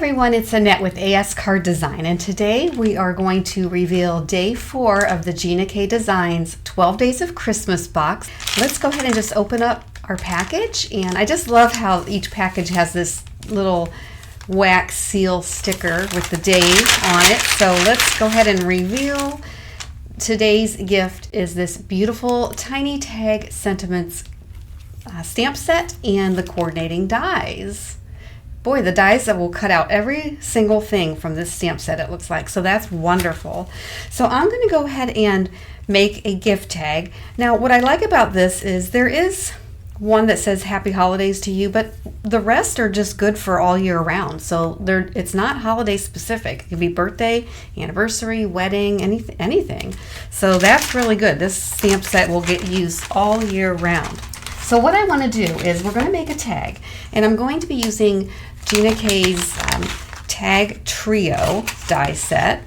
everyone, it's Annette with ASCardDesign, and today we are going to reveal day 4 of the Gina K Designs 12 Days of Christmas box. Let's go ahead and just open up our package, and I just love how each package has this little wax seal sticker with the day on it. So let's go ahead and reveal. Today's gift is this beautiful tiny tag sentiments stamp set and the coordinating dies. Boy, the dies that will cut out every single thing from this stamp set, it looks like. So that's wonderful. So I'm going to go ahead and make a gift tag. Now, what I like about this is there is one that says Happy Holidays to you, but the rest are just good for all year round. So it's not holiday specific. It could be birthday, anniversary, wedding, anything. So that's really good. This stamp set will get used all year round. So what I want to do is we're going to make a tag, and I'm going to be using Gina K's Tag Trio die set.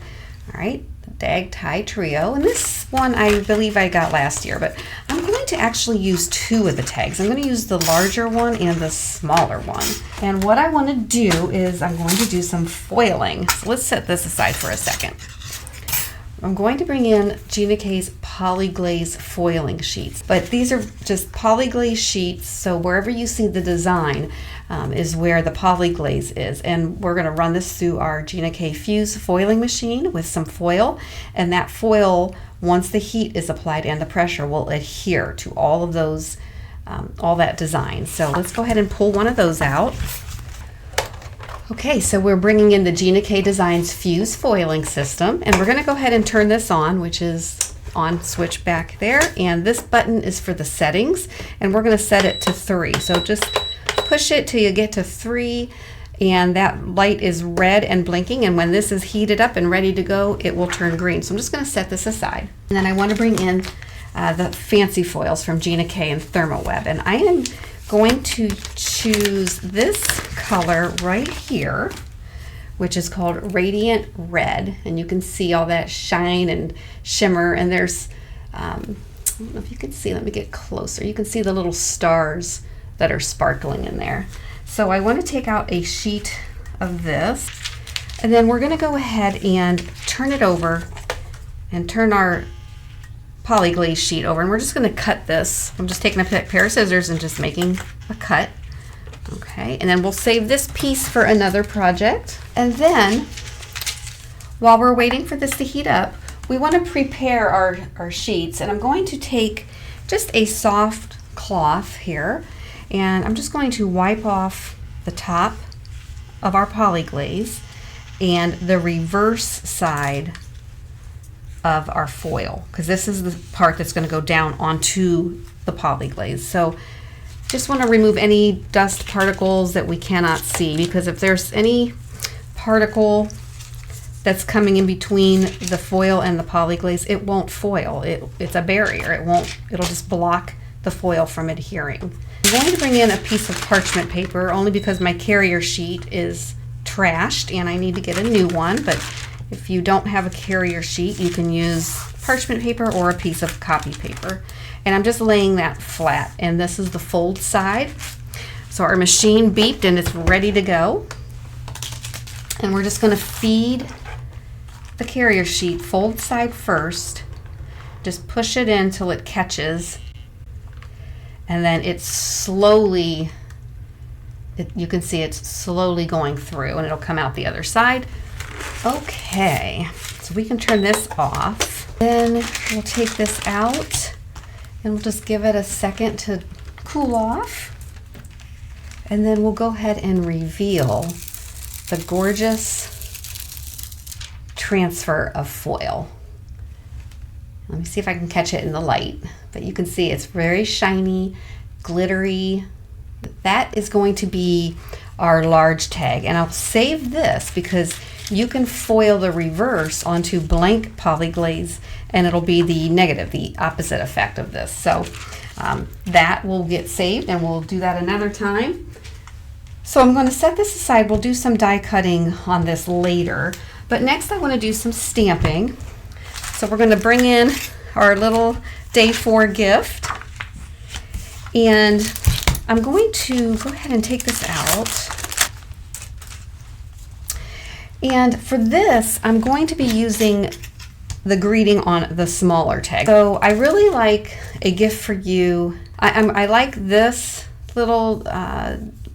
All right, the Tag Tie Trio, and this one I believe I got last year, but I'm going to actually use 2 of the tags. I'm going to use the larger one and the smaller one. And what I want to do is I'm going to do some foiling. So let's set this aside for a second. I'm going to bring in Gina K's Polyglaze foiling sheets, but these are just polyglaze sheets, so wherever you see the design is where the polyglaze is, and we're going to run this through our Gina K Fuse foiling machine with some foil, and that foil, once the heat is applied and the pressure, will adhere to all of those, all that design. So let's go ahead and pull one of those out. Okay, so we're bringing in the Gina K Designs Fuse foiling system, and we're going to go ahead and turn this on, which is on switch back there, and this button is for the settings, and we're going to set it to 3. So just push it till you get to 3, and that light is red and blinking, and when this is heated up and ready to go, it will turn green. So I'm just going to set this aside, and then I want to bring in the fancy foils from Gina K and ThermoWeb, and I am going to choose this color right here, which is called Radiant Red, and you can see all that shine and shimmer, and there's I don't know if you can see, let me get closer, you can see the little stars that are sparkling in there. So I want to take out a sheet of this, and then we're going to go ahead and turn it over and turn our polyglaze sheet over, and we're just going to cut this. I'm just taking a pair of scissors and just making a cut. Okay, and then we'll save this piece for another project. And then while we're waiting for this to heat up, we want to prepare our sheets, and I'm going to take just a soft cloth here, and I'm just going to wipe off the top of our polyglaze and the reverse side of our foil, because this is the part that's going to go down onto the polyglaze. So just want to remove any dust particles that we cannot see, because if there's any particle that's coming in between the foil and the polyglaze, it won't foil. It's a barrier. It'll just block the foil from adhering. I'm going to bring in a piece of parchment paper only because my carrier sheet is trashed and I need to get a new one, but if you don't have a carrier sheet, you can use parchment paper or a piece of copy paper. And I'm just laying that flat, and this is the fold side. So our machine beeped and it's ready to go. And we're just going to feed the carrier sheet fold side first. Just push it in till it catches, and then it's slowly, you can see it's slowly going through, and it'll come out the other side. Okay, so we can turn this off. Then we'll take this out, and we'll just give it a second to cool off. And then we'll go ahead and reveal the gorgeous transfer of foil. Let me see if I can catch it in the light, but you can see it's very shiny, glittery. That is going to be our large tag, and I'll save this because you can foil the reverse onto blank polyglaze, and it'll be the negative, the opposite effect of this. So that will get saved, and we'll do that another time. So I'm going to set this aside. We'll do some die cutting on this later, but next I want to do some stamping. So we're going to bring in our little day 4 gift, and I'm going to go ahead and take this out. And for this, I'm going to be using the greeting on the smaller tag. So I really like a gift for you. I like this little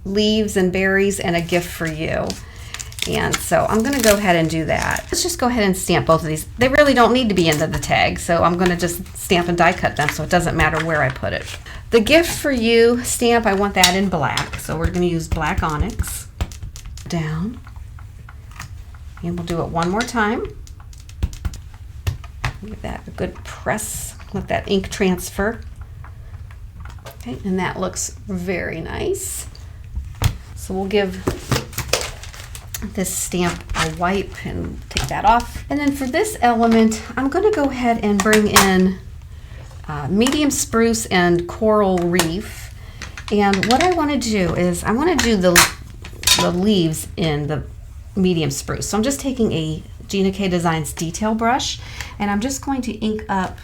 leaves and berries and a gift for you. And so I'm gonna go ahead and do that. Let's just go ahead and stamp both of these. They really don't need to be into the tag, so I'm gonna just stamp and die cut them so it doesn't matter where I put it. The gift for you stamp, I want that in black. So we're gonna use black onyx. Down. And we'll do it one more time. Give that a good press, let that ink transfer. Okay, and that looks very nice. So we'll give this stamp a wipe and take that off. And then for this element, I'm going to go ahead and bring in medium spruce and coral reef. And what I want to do is I want to do the leaves in the medium spruce. So I'm just taking a Gina K Designs detail brush and I'm just going to ink up.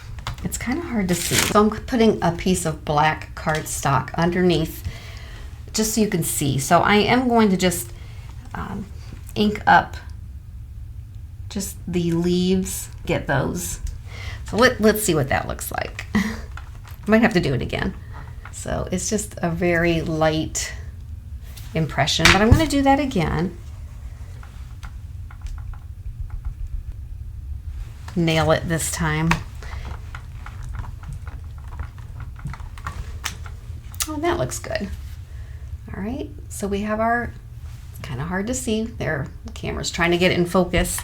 It's kind of hard to see. So I'm putting a piece of black cardstock underneath just so you can see. So I am going to just ink up just the leaves, get those. So let's see what that looks like. I might have to do it again. So it's just a very light impression, but I'm going to do that again. Nail it this time. Oh, that looks good. All right, so we have our, it's kind of hard to see there, the camera's trying to get it in focus.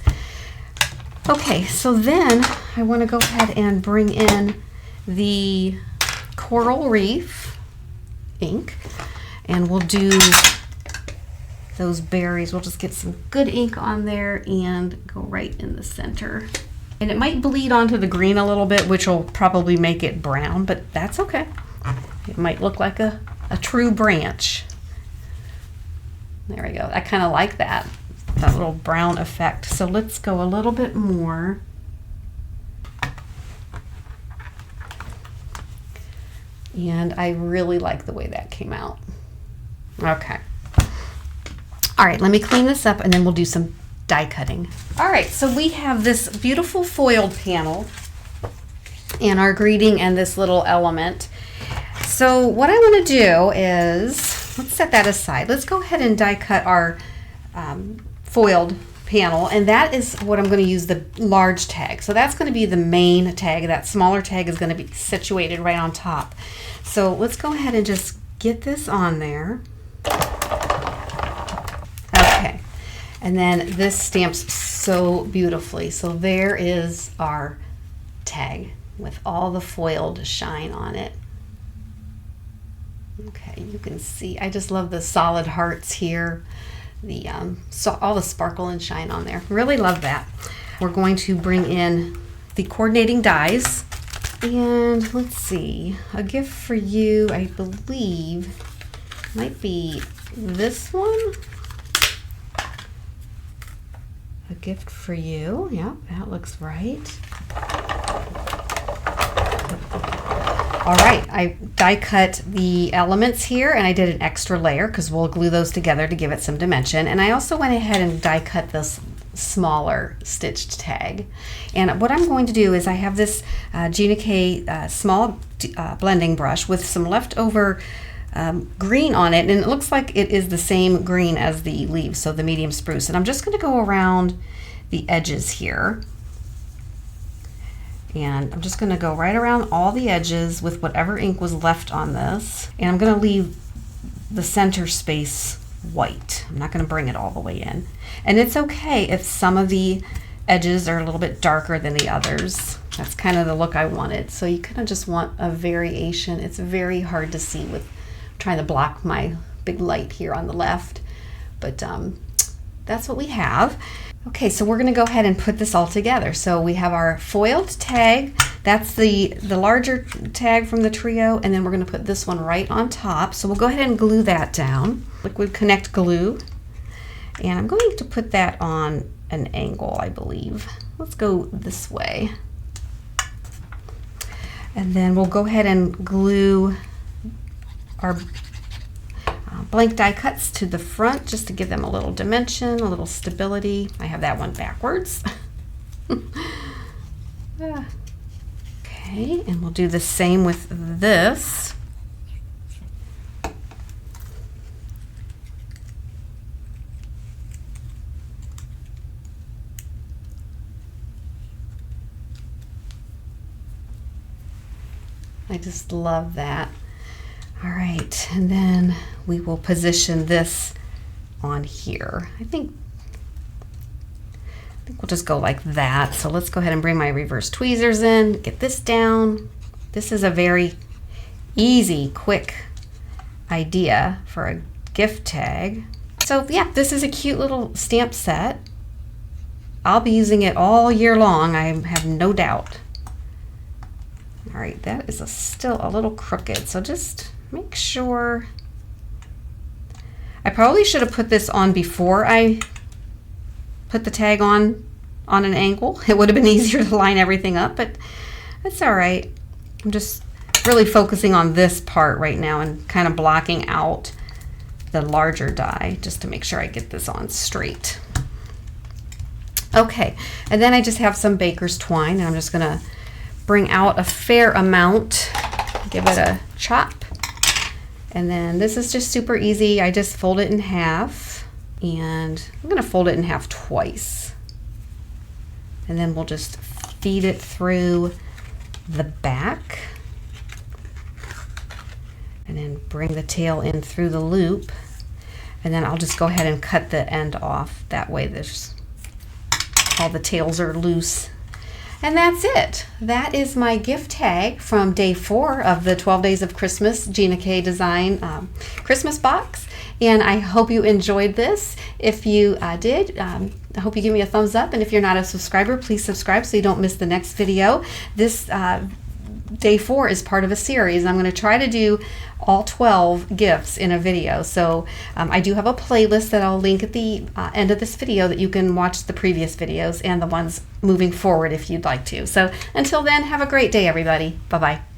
Okay, so then I want to go ahead and bring in the coral reef ink and we'll do those berries. We'll just get some good ink on there and go right in the center. And it might bleed onto the green a little bit, which will probably make it brown, but that's okay. It might look like a true branch. There we go. I kind of like that little brown effect. So let's go a little bit more. And I really like the way that came out. Okay. All right, let me clean this up and then we'll do some die cutting. All right, so we have this beautiful foiled panel and our greeting and this little element. So what I want to do is, let's set that aside. Let's go ahead and die cut our foiled panel, and that is what I'm going to use the large tag. So that's going to be the main tag. That smaller tag is going to be situated right on top. So let's go ahead and just get this on there. Okay. And then this stamps so beautifully. So there is our tag with all the foiled shine on it. Okay, you can see, I just love the solid hearts here. All the sparkle and shine on there. Really love that. We're going to bring in the coordinating dies. And let's see, a gift for you, I believe, might be this one. A gift for you. Yep, that looks right. All right, I die cut the elements here and I did an extra layer because we'll glue those together to give it some dimension. And I also went ahead and die cut this smaller stitched tag. And what I'm going to do is I have this Gina K small blending brush with some leftover green on it, and it looks like it is the same green as the leaves, so the medium spruce. And I'm just going to go around the edges here. And I'm just going to go right around all the edges with whatever ink was left on this. And I'm going to leave the center space white. I'm not going to bring it all the way in. And it's okay if some of the edges are a little bit darker than the others. That's kind of the look I wanted. So you kind of just want a variation. It's very hard to see with trying to block my big light here on the left. But that's what we have. Okay, so we're going to go ahead and put this all together. So we have our foiled tag. That's the larger tag from the trio, and then we're going to put this one right on top. So we'll go ahead and glue that down. Liquid Connect glue. And I'm going to put that on an angle, I believe. Let's go this way. And then we'll go ahead and glue our blank die cuts to the front just to give them a little dimension, a little stability. I have that one backwards. Okay, and we'll do the same with this. I just love that. All right, and then we will position this on here. I think we'll just go like that. So let's go ahead and bring my reverse tweezers in, get this down. This is a very easy, quick idea for a gift tag. So yeah, this is a cute little stamp set. I'll be using it all year long, I have no doubt. All right, that is still a little crooked, so just make sure. I probably should have put this on before I put the tag on an angle. It would have been easier to line everything up, but that's all right. I'm just really focusing on this part right now and kind of blocking out the larger die just to make sure I get this on straight. Okay, and then I just have some baker's twine, and I'm just gonna bring out a fair amount, give it a chop. And then this is just super easy. I just fold it in half, and I'm gonna fold it in half twice. And then we'll just feed it through the back, and then bring the tail in through the loop. And then I'll just go ahead and cut the end off. That way there's all the tails are loose. And that's it. That is my gift tag from day 4 of the 12 Days of Christmas Gina K Design Christmas box. And I hope you enjoyed this. If you did, I hope you give me a thumbs up. And if you're not a subscriber, please subscribe so you don't miss the next video. This day 4 is part of a series. I'm going to try to do all 12 gifts in a video. So I do have a playlist that I'll link at the end of this video that you can watch the previous videos and the ones moving forward if you'd like to. So until then, have a great day, everybody. Bye-bye.